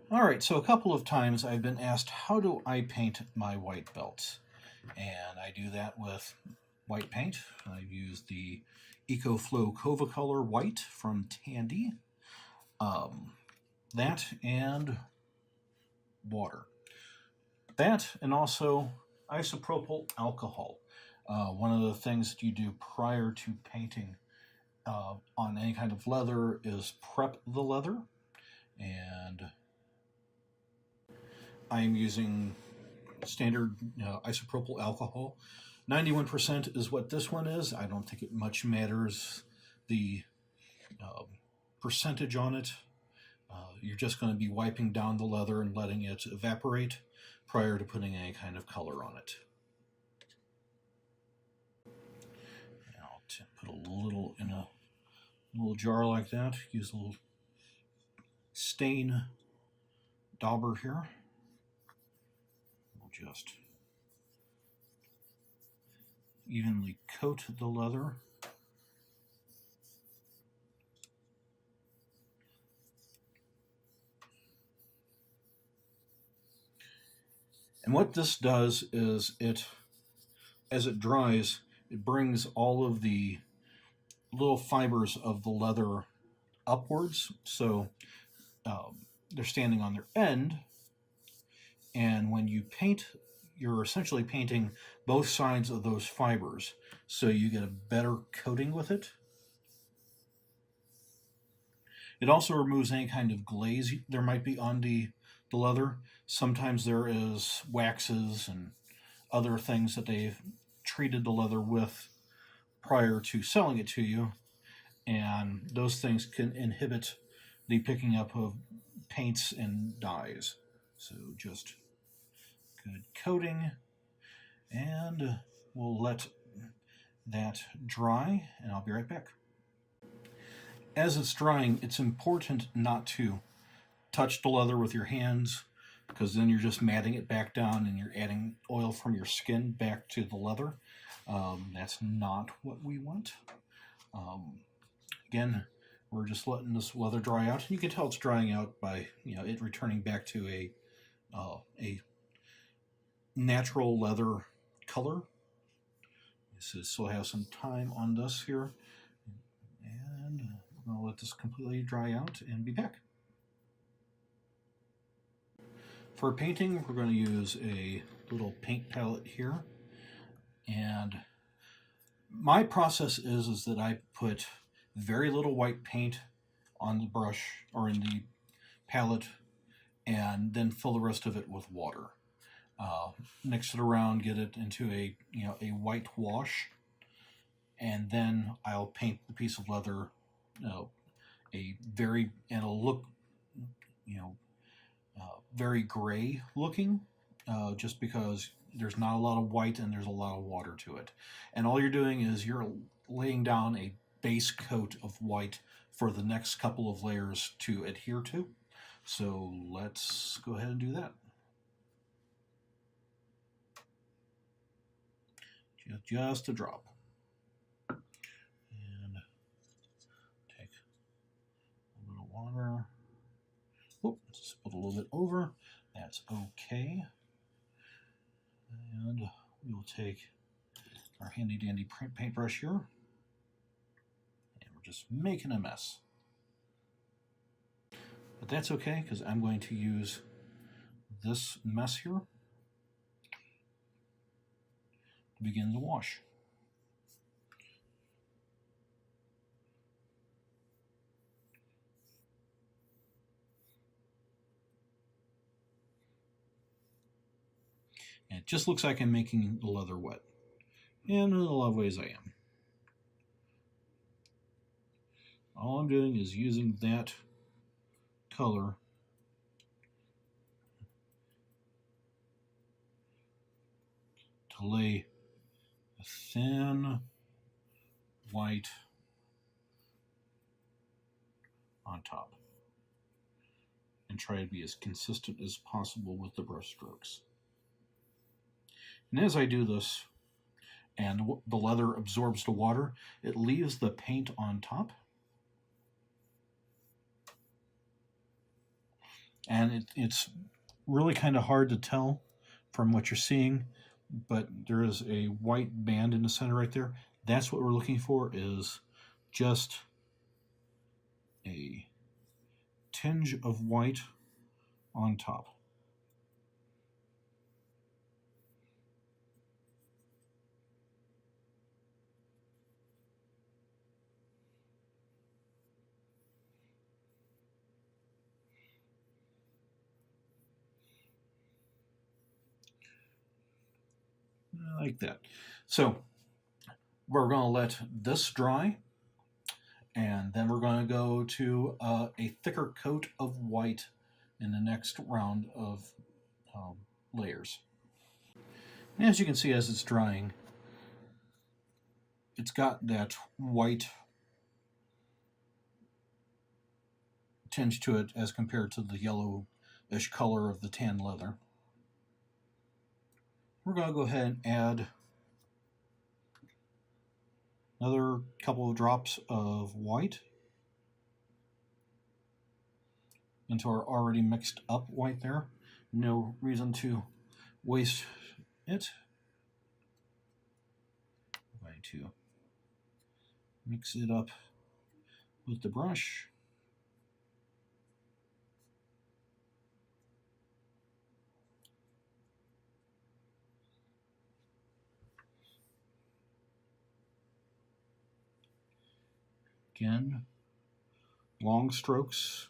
Alright, so a couple of times I've been asked, how do I paint my white belts? And I do that with white paint. I've used the EcoFlow Color White from Tandy. That and water. That and also isopropyl alcohol. One of the things that you do prior to painting on any kind of leather is prep the leather. And I'm using standard isopropyl alcohol. 91% is what this one is. I don't think it much matters the uh, percentage on it. You're just going to be wiping down the leather and letting it evaporate prior to putting any kind of color on it. I'll put a little in a little jar like that. Use a little stain dauber here. We'll just evenly coat the leather. And what this does is as it dries, it brings all of the little fibers of the leather upwards, so they're standing on their end. And when you paint, you're essentially painting both sides of those fibers, so you get a better coating with it. It also removes any kind of glaze there might be on the leather. Sometimes there is waxes and other things that they've treated the leather with prior to selling it to you, and those things can inhibit the picking up of paints and dyes. So just good coating, and we'll let that dry, and I'll be right back. As it's drying, it's important not to touch the leather with your hands, because then you're just matting it back down and you're adding oil from your skin back to the leather. That's not what we want. Again, we're just letting this leather dry out. You can tell it's drying out by it returning back to a natural leather color. This still has some time on this here, and we're going to let this completely dry out and be back. For painting, we're going to use a little paint palette here, and my process is that I put very little white paint on the brush or in the palette, and then fill the rest of it with water. Mix it around, get it into a white wash, and then I'll paint the piece of leather and it'll look very gray looking, just because there's not a lot of white and there's a lot of water to it. And all you're doing is you're laying down a base coat of white for the next couple of layers to adhere to. So let's go ahead and do that. Just a drop. And take a little water. Whoop, just put a little bit over. That's okay. And we'll take our handy dandy paintbrush here. And we're just making a mess. But that's okay, because I'm going to use this mess here to begin the wash. And it just looks like I'm making the leather wet. And in a lot of ways I am. All I'm doing is using that color to lay a thin white on top and try to be as consistent as possible with the brush strokes. And as I do this, and the leather absorbs the water, it leaves the paint on top. and it's really kind of hard to tell from what you're seeing, but there is a white band in the center right there. That's what we're looking for, is just a tinge of white on top. Like that. So we're going to let this dry, and then we're going to go to a thicker coat of white in the next round of um, layers. And as you can see, as it's drying, it's got that white tinge to it as compared to the yellowish color of the tan leather. We're going to go ahead and add another couple of drops of white into our already mixed up white there. No reason to waste it. I'm going to mix it up with the brush. Again, long strokes.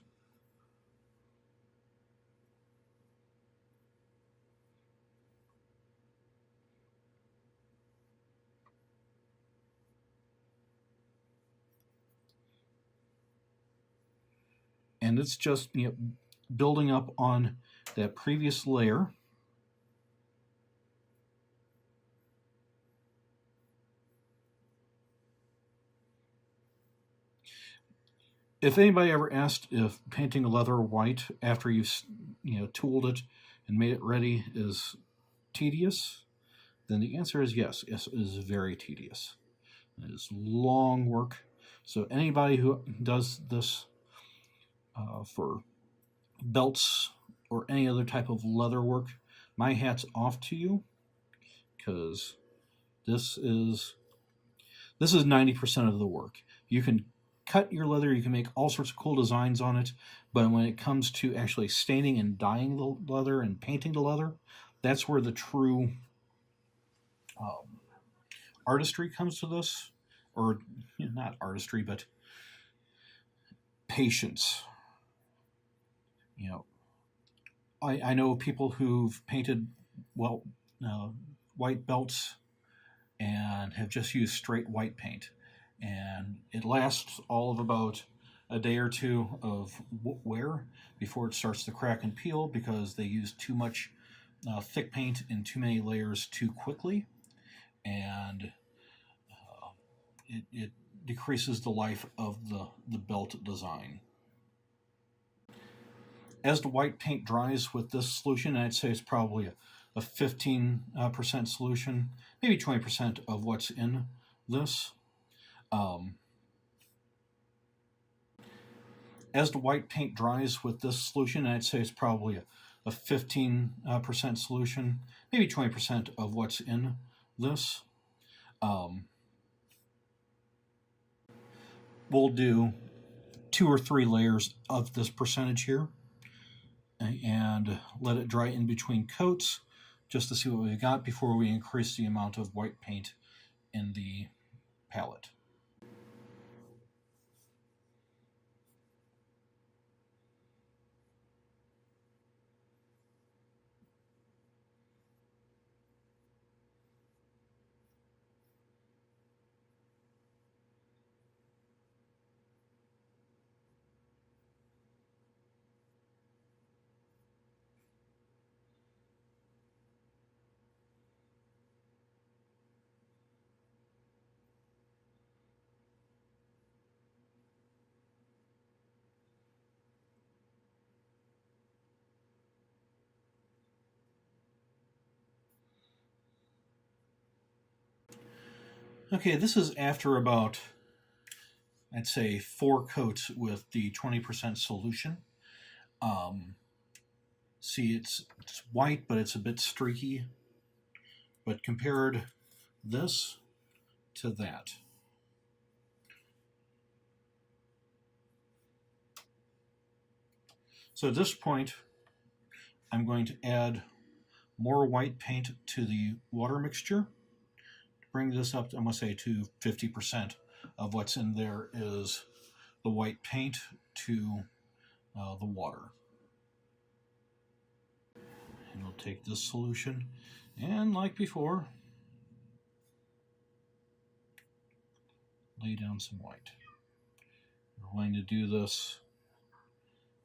And it's just building up on that previous layer. If anybody ever asked if painting leather white after you've tooled it and made it ready is tedious, then the answer is yes. It is very tedious. It is long work. So anybody who does this for belts or any other type of leather work, my hat's off to you, because this is 90% of the work. You can cut your leather, you can make all sorts of cool designs on it, but when it comes to actually staining and dyeing the leather and painting the leather, that's where the true um, artistry comes to this, or not artistry, but patience. You know, I know people who've painted well uh, white belts and have just used straight white paint, and it lasts all of about a day or two of wear before it starts to crack and peel, because they use too much thick paint in too many layers too quickly, and it decreases the life of the belt design. As the white paint dries with this solution, I'd say it's probably a 15% solution, maybe 20% of what's in this. Um, as the white paint dries with this solution, I'd say it's probably a 15% solution, maybe 20% of what's in this. Um, we'll do 2 or 3 layers of this percentage here and let it dry in between coats just to see what we've got before we increase the amount of white paint in the palette. Okay, this is after about, I'd say, 4 coats with the 20% solution. Um, See, it's white, but it's a bit streaky. But compared this to that, so at this point, I'm going to add more white paint to the water mixture. Bring this up, I'm going to say to 50% of what's in there is the white paint to the water. And we'll take this solution, and like before, lay down some white. We're going to do this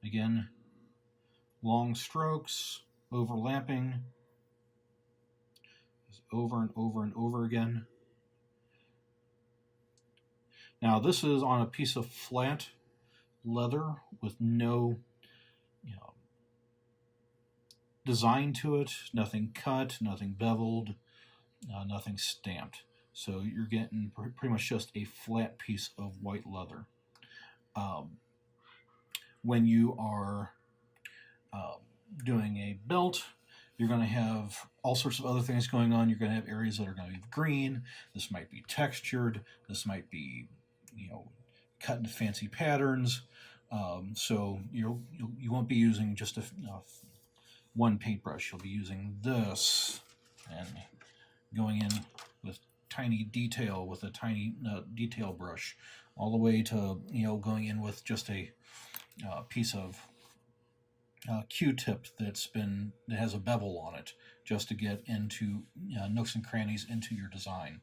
again, long strokes, overlapping, over and over and over again. Now this is on a piece of flat leather with no design to it, nothing cut, nothing beveled, nothing stamped. So you're getting pretty much just a flat piece of white leather. When you are doing a belt, you're going to have all sorts of other things going on. You're going to have areas that are going to be green. This might be textured. This might be, cut into fancy patterns. So you won't be using just one paintbrush. You'll be using this and going in with tiny detail with a tiny detail brush, all the way to going in with just a piece of Q-tip that has a bevel on it, just to get into nooks and crannies into your design.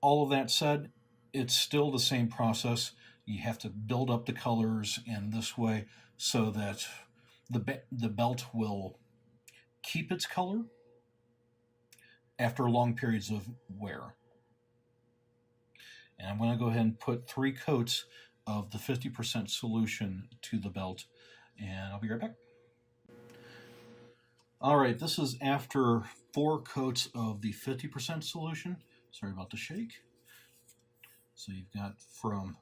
All of that said, it's still the same process. You have to build up the colors in this way so that the belt will keep its color after long periods of wear. And I'm going to go ahead and put 3 coats of the 50% solution to the belt, and I'll be right back. All right, this is after 4 coats of the 50% solution. Sorry about the shake. So you've got from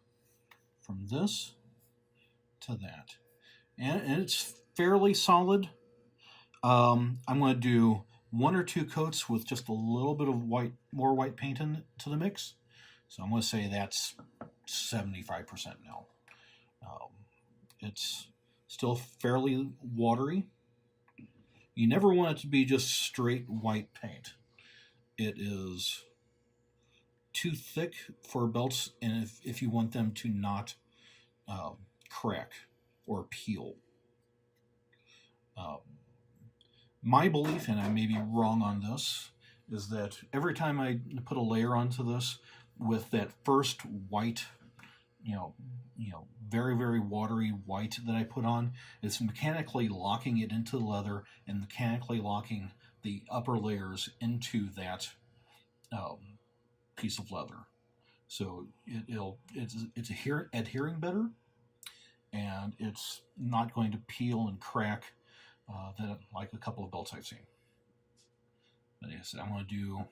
this to that, and it's fairly solid. I'm going to do 1 or 2 coats with just a little bit of more white paint into the mix. So I'm going to say that's 75% now. It's still fairly watery. You never want it to be just straight white paint. It is too thick for belts, and if you want them to not crack or peel. My belief, and I may be wrong on this, is that every time I put a layer onto this with that first white, very, very watery white that I put on, it's mechanically locking it into the leather and mechanically locking the upper layers into that piece of leather. So it's adhering better, and it's not going to peel and crack like a couple of belts I've seen. But like I said, I'm going to do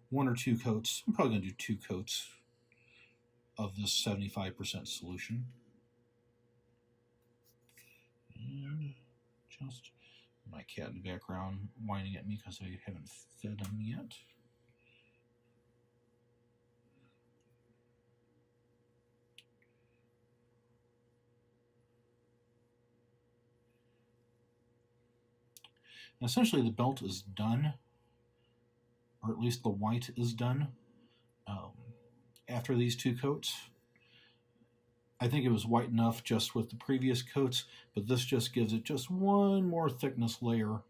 1 or 2 coats. I'm probably going to do 2 coats of this 75% solution. And just my cat in the background whining at me because I haven't fed him yet. And essentially the belt is done, or at least the white is done after these 2 coats. I think it was white enough just with the previous coats, but this just gives it just one more thickness layer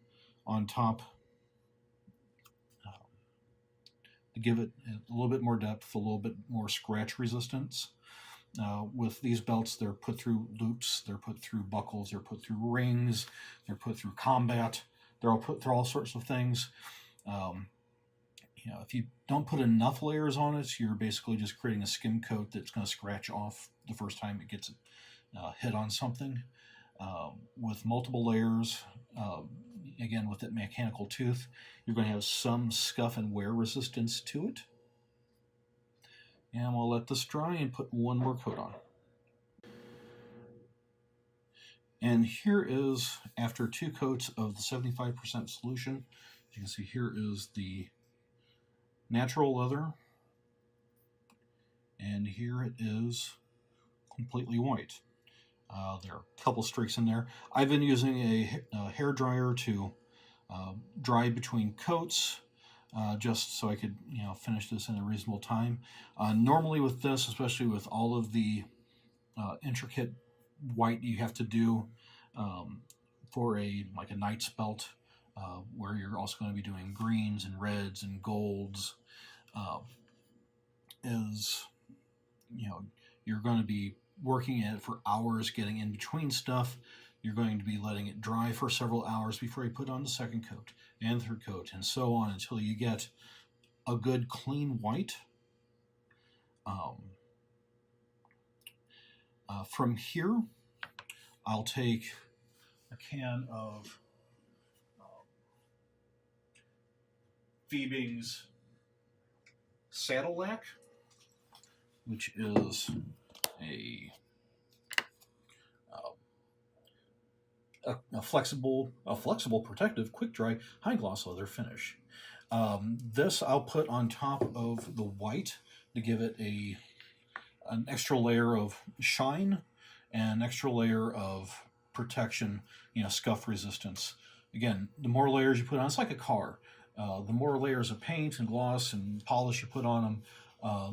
on top to give it a little bit more depth, a little bit more scratch resistance. With these belts, they're put through loops, they're put through buckles, they're put through rings, they're put through combat, they're all put through all sorts of things. If you don't put enough layers on it, you're basically just creating a skim coat that's going to scratch off the first time it gets hit on something. With multiple layers, again with that mechanical tooth, you're going to have some scuff and wear resistance to it. And we'll let this dry and put 1 more coat on. And here is, after 2 coats of the 75% solution, as you can see, here is the natural leather, and here it is completely white. There are a couple streaks in there. I've been using a hair dryer to dry between coats, just so I could finish this in a reasonable time. Normally with this, especially with all of the intricate white you have to do for a knight's belt, where you're also going to be doing greens and reds and golds, is you're going to be working at it for hours, getting in between stuff. You're going to be letting it dry for several hours before you put on the second coat and third coat, and so on until you get a good clean white. From here, I'll take a can of Phoebe's Saddle Lac, which is a flexible protective quick dry high gloss leather finish. This I'll put on top of the white to give it an extra layer of shine and an extra layer of protection, scuff resistance. Again, the more layers you put on, it's like a car. The more layers of paint and gloss and polish you put on them,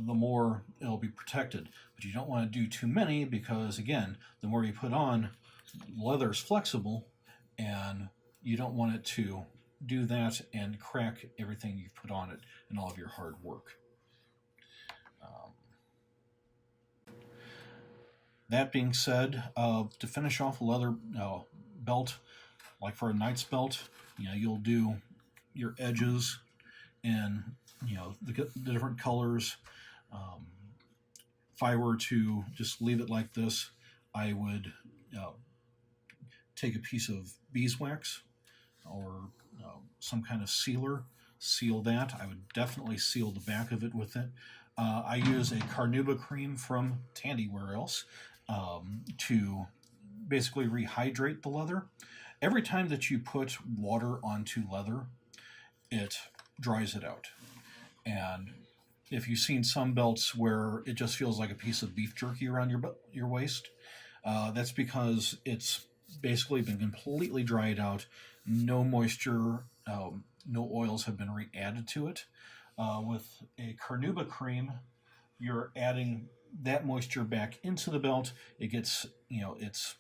the more it'll be protected. But you don't want to do too many because, again, the more you put on, leather's flexible, and you don't want it to do that and crack everything you've put on it and all of your hard work. That being said, to finish off a leather belt, like for a knight's belt, you'll do your edges in the different colors. If I were to just leave it like this, I would take a piece of beeswax or some kind of sealer, seal that. I would definitely seal the back of it with it. I use a carnauba cream from Tandy to basically rehydrate the leather. Every time that you put water onto leather, it dries it out. And if you've seen some belts where it just feels like a piece of beef jerky around your waist, that's because it's basically been completely dried out. No moisture, no oils have been re-added to it. With a carnauba cream, you're adding that moisture back into the belt. It gets its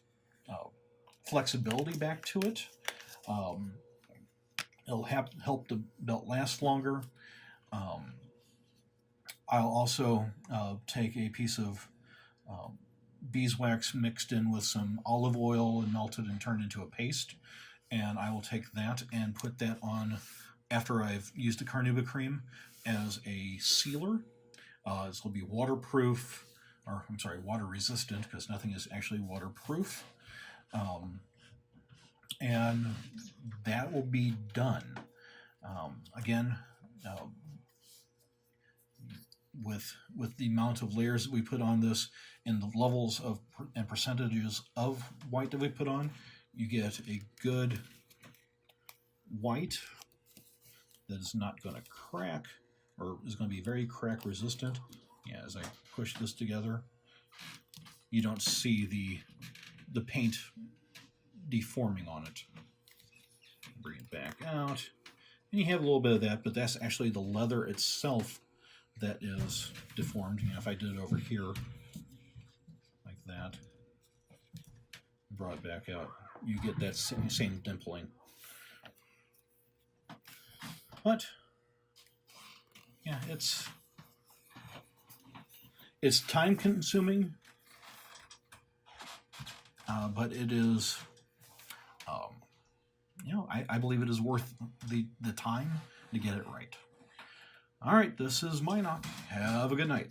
flexibility back to it. It'll help the belt last longer. I'll also take a piece of beeswax mixed in with some olive oil and melted and turned into a paste, and I will take that and put that on after I've used the carnauba cream as a sealer. This will be waterproof, or I'm sorry, water resistant, because nothing is actually waterproof. And that will be done. Again, with the amount of layers that we put on this and the levels of and percentages of white that we put on, you get a good white that is not going to crack, or is going to be very crack resistant. Yeah, as I push this together, you don't see the paint deforming on it. Bring it back out, and you have a little bit of that, but that's actually the leather itself that is deformed. If I did it over here like that, brought it back out, you get that same dimpling. But yeah, it's time consuming, but it is I believe it is worth the time to get it right. All right, this is Minock. Have a good night.